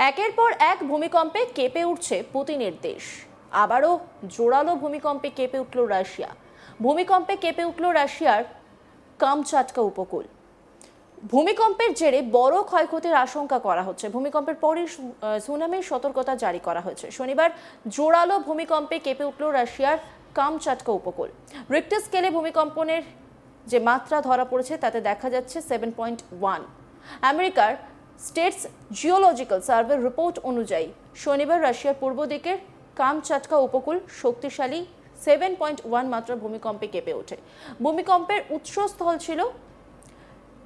একের পর এক ভূমিকম্পে কেঁপে উঠছে পুতিনের দেশ। আবারও জোরালো ভূমিকম্পে কেঁপে উঠল রাশিয়া। ভূমিকম্পে কেঁপে উঠল রাশিয়ার কামচাটকা উপকূল। ভূমিকম্পের জেরে বড় ক্ষয়ক্ষতির আশঙ্কা করা হচ্ছে। ভূমিকম্পের পরই সুনামির সতর্কতা জারি করা হয়েছে। শনিবার জোরালো ভূমিকম্পে কেঁপে উঠল রাশিয়ার কামচাটকা উপকূল। রিক্টার স্কেলে ভূমিকম্পনের যে মাত্রা ধরা পড়েছে তাতে দেখা যাচ্ছে 7.1। আমেরিকার স্টেটস জিওলজিক্যাল সার্ভে রিপোর্ট অনুযায়ী শনিবার রাশিয়ার পূর্ব দিকের কামচাটকা উপকূল শক্তিশালী 7.1 মাত্রা ভূমিকম্পে কেঁপে ওঠে। ভূমিকম্পের উৎসস্থল ছিল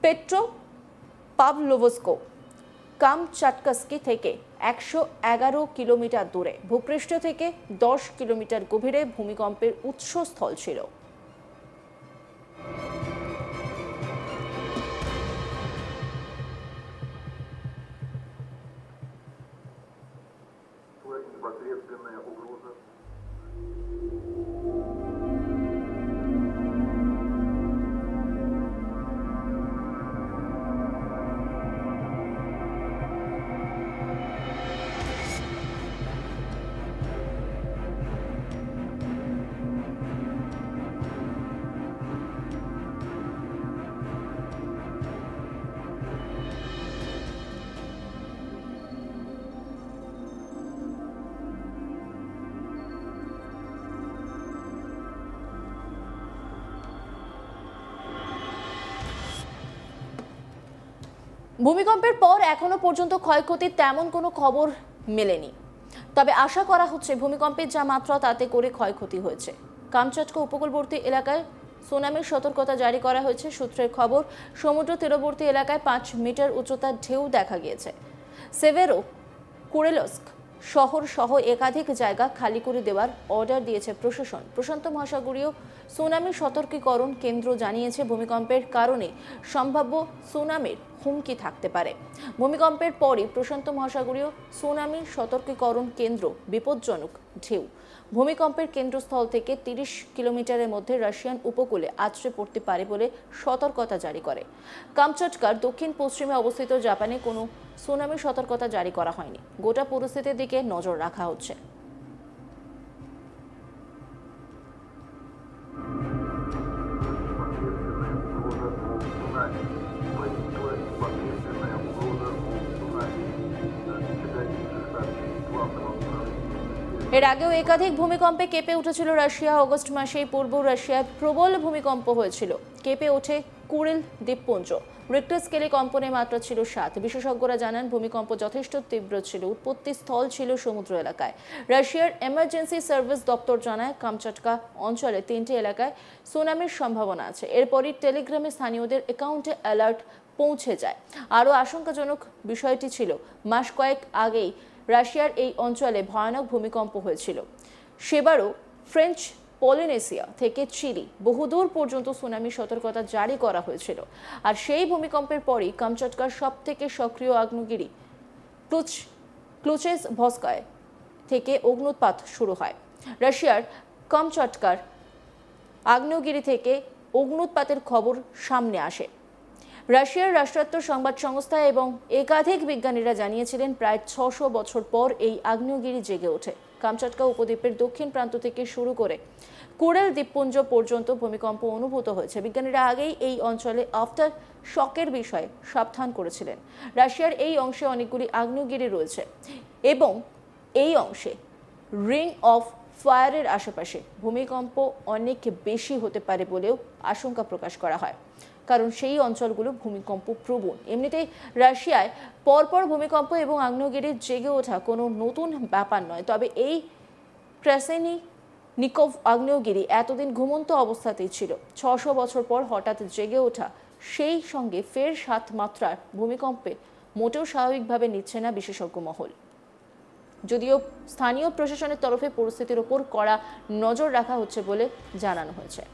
পেট্রোপাভলোভস্ক কামচাটকাস্কি থেকে 111 কিলোমিটার দূরে। ভূপৃষ্ঠ থেকে 10 কিলোমিটার গভীরে ভূমিকম্পের উৎসস্থল ছিল। Непосредственная угроза. ভূমিকম্পের পর এখনো পর্যন্ত ক্ষয়ক্ষতির তেমন কোনো খবর মেলেনি, তবে আশা করা হচ্ছে ভূমিকম্পের যা মাত্রা তাতে করে ক্ষয়ক্ষতি হয়েছে। কামচাটকা উপকূলবর্তী এলাকায় সুনামির সতর্কতা জারি করা হয়েছে। সূত্রের খবর, সমুদ্র তীরবর্তী এলাকায় 5 মিটার উচ্চতার ঢেউ দেখা গিয়েছে। সেভেরো কুরেলস্ক শহর সহ একাধিক জায়গা খালি করে দেওয়ার অর্ডার দিয়েছে প্রশাসন। প্রশান্ত মহাসাগরীয় সুনামি সতর্কীকরণ কেন্দ্র জানিয়েছে ভূমিকম্পের কারণে সম্ভাব্য সুনামির হুমকি থাকতে পারে। ভূমিকম্পের পরই প্রশান্ত মহাসাগরীয় সুনামি সতর্কীকরণ কেন্দ্র বিপজ্জনক ঢেউ ভূমিকম্পের কেন্দ্রস্থল থেকে 30 কিলোমিটারের মধ্যে রাশিয়ান উপকূলে আছড়ে পড়তে পারে বলে সতর্কতা জারি করে। কামচাটকার দক্ষিণ পশ্চিমে অবস্থিত জাপানে কোনো সুনামি সতর্কতা জারি করা হয়নি। গোটা পরিস্থিতির দিকে নজর রাখা হচ্ছে। এর আগেও একাধিক ভূমিকম্পে কেঁপে উঠেছিল রাশিয়া। অগস্ট মাসেই পূর্ব রাশিয়ায় প্রবল ভূমিকম্প হয়েছিল। কেঁপে ওঠে কুরিল দ্বীপপুঞ্জ। রিক্টার স্কেলে কম্পনের মাত্রা ছিল 7। বিশেষজ্ঞরা জানান ভূমিকম্প যথেষ্ট তীব্র ছিল। উৎপত্তি স্থল ছিল সমুদ্র এলাকায়। রাশিয়ার এমার্জেন্সি সার্ভিস দপ্তর জানায় কামচাটকা অঞ্চলে 3টি এলাকায় সুনামির সম্ভাবনা আছে। এরপরই টেলিগ্রামে স্থানীয়দের অ্যাকাউন্টে অ্যালার্ট পৌঁছে যায়। আরও আশঙ্কাজনক বিষয়টি ছিল মাস কয়েক আগেই রাশিয়ার এই অঞ্চলে ভয়ানক ভূমিকম্প হয়েছিল। সেবারও ফ্রেঞ্চ পলিনেশিয়া থেকে চিলি বহুদূর পর্যন্ত সুনামি সতর্কতা জারি করা হয়েছিল। আর সেই ভূমিকম্পের পরই কামচাটকার সবথেকে সক্রিয় আগ্নেয়গিরি ক্লুচেস ভস্কায় থেকে অগ্নুৎপাত শুরু হয়। রাশিয়ার কামচাটকার আগ্নেয়গিরি থেকে অগ্নুৎপাতের খবর সামনে আসে। রাশিয়ার রাষ্ট্রায়ত্ত সংবাদ সংস্থা এবং একাধিক বিজ্ঞানীরা জানিয়েছিলেন প্রায় 600 বছর পর এই আগ্নেয়গিরি জেগে ওঠে। কামচাটকা উপদ্বীপের দক্ষিণ প্রান্ত থেকে শুরু করে কুরেল দ্বীপপুঞ্জ পর্যন্ত ভূমিকম্প অনুভূত হয়েছে। বিজ্ঞানীরা আগেই এই অঞ্চলে আফটার শকের বিষয়ে সাবধান করেছিলেন। রাশিয়ার এই অংশে অনেকগুলি আগ্নেয়গিরি রয়েছে এবং এই অংশে রিং অফ ফায়ারের আশেপাশে ভূমিকম্প অনেক বেশি হতে পারে বলেও আশঙ্কা প্রকাশ করা হয়, কারণ সেই অঞ্চলগুলো ভূমিকম্প প্রবণ। এমনিতেই রাশিয়ায় পরপর ভূমিকম্প এবং আগ্নেয়গিরির জেগে ওঠা কোনো নতুন ব্যাপার নয়, তবে এই ক্রেসেনিকভ আগ্নেয়গিরি এতদিন ঘুমন্ত অবস্থাতেই ছিল। 600 বছর পর হঠাৎ জেগে ওঠা, সেই সঙ্গে ফের 7 মাত্রার ভূমিকম্পে মোটেও স্বাভাবিকভাবে নিচ্ছে না বিশেষজ্ঞ মহল। যদিও স্থানীয় প্রশাসনের তরফে পরিস্থিতির ওপর কড়া নজর রাখা হচ্ছে বলে জানানো হয়েছে।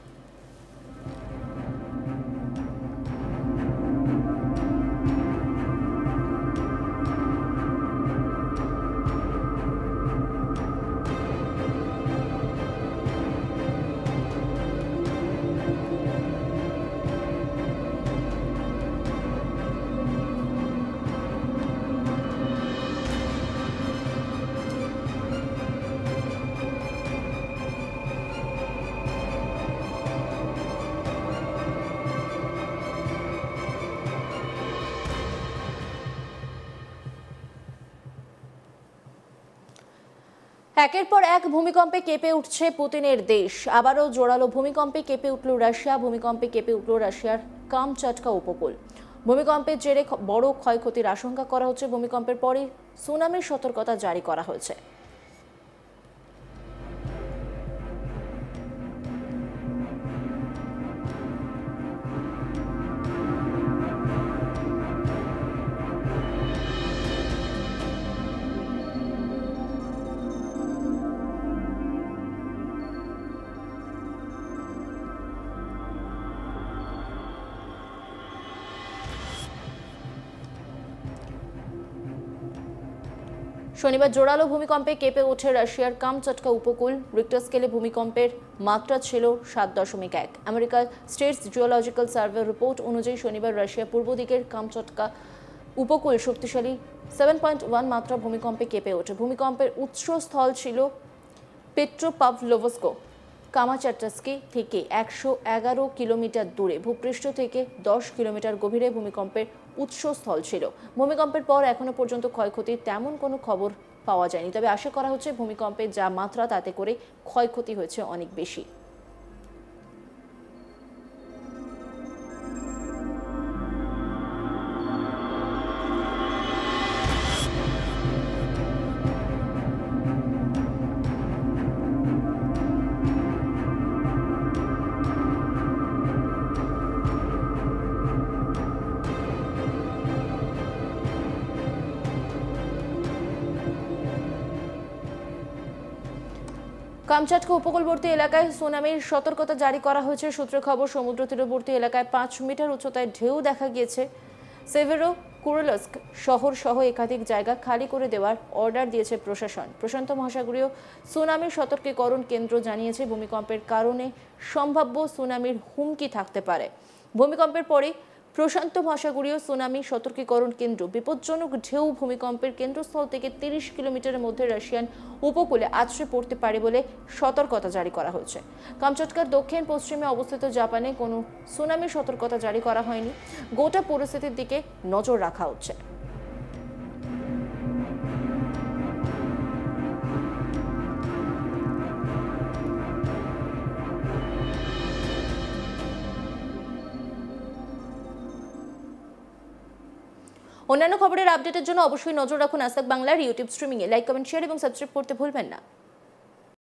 একের পর এক ভূমিকম্পে কেঁপে উঠছে পুতিনের দেশ। আবারও জোরালো ভূমিকম্পে কেঁপে উঠল রাশিয়া। ভূমিকম্পে কেঁপে উঠল রাশিয়ার কামচাটকা উপকূল। ভূমিকম্পের জেরে বড় ক্ষয়ক্ষতির আশঙ্কা করা হচ্ছে। ভূমিকম্পের পরই সুনামির সতর্কতা জারি করা হয়েছে। শনিবার জোরালো ভূমিকম্পে কেঁপে ওঠে রাশিয়ার কামচাটকা উপকূল। রিক্টার স্কেলে ভূমিকম্পের মাত্রা ছিল 7.1। আমেরিকার স্টেটস জিওলজিক্যাল সার্ভে রিপোর্ট অনুযায়ী শনিবার রাশিয়ার পূর্ব দিকের কামচাটকা উপকূল শক্তিশালী 7.1 মাত্রা ভূমিকম্পে কেঁপে ওঠে। ভূমিকম্পের উৎসস্থল ছিল পেট্রোপাভলোভস্ক কামাচাটস্কি থেকে 111 কিলোমিটার দূরে। ভূপৃষ্ঠ থেকে 10 কিলোমিটার গভীরে ভূমিকম্পের উৎসস্থল ছিল। ভূমিকম্পের পর এখনো পর্যন্ত ক্ষয়ক্ষতির তেমন কোনো খবর পাওয়া যায়নি, তবে আশা করা হচ্ছে ভূমিকম্পের যা মাত্রা তাতে করে ক্ষয়ক্ষতি হয়েছে অনেক বেশি। কামচাটকা উপকূলবর্তী এলাকায় সুনামির সতর্কতা জারি করা হয়েছে। সূত্রের খবর, সমুদ্র তীরবর্তী এলাকায় 5 মিটার উচ্চতায় ঢেউ দেখা গিয়েছে। সেভেরো কুরলস্ক শহর সহ একাধিক জায়গা খালি করে দেওয়ার অর্ডার দিয়েছে প্রশাসন। প্রশান্ত মহাসাগরীয় সুনামির সতর্কীকরণ কেন্দ্র জানিয়েছে ভূমিকম্পের কারণে সম্ভাব্য সুনামির হুমকি থাকতে পারে। ভূমিকম্পের পরে প্রশান্ত মহাসাগরীয় সুনামি সতর্কীকরণ কেন্দ্র বিপজ্জনক ঢেউ ভূমিকম্পের কেন্দ্রস্থল থেকে 30 কিলোমিটারের মধ্যে রাশিয়ান উপকূলে আছড়ে পড়তে পারে বলে সতর্কতা জারি করা হয়েছে। কামচাটকার দক্ষিণ পশ্চিমে অবস্থিত জাপানে কোনো সুনামির সতর্কতা জারি করা হয়নি। গোটা পরিস্থিতির দিকে নজর রাখা হচ্ছে। অন্যান্য খবরের আপডেটের জন্য অবশ্যই নজর রাখুন আজ তাক বাংলার ইউটিউব স্ট্রিমিংয়ে। লাইক, কমেন্ট, শেয়ার এবং সাবস্ক্রাইব করতে ভুলবেন না।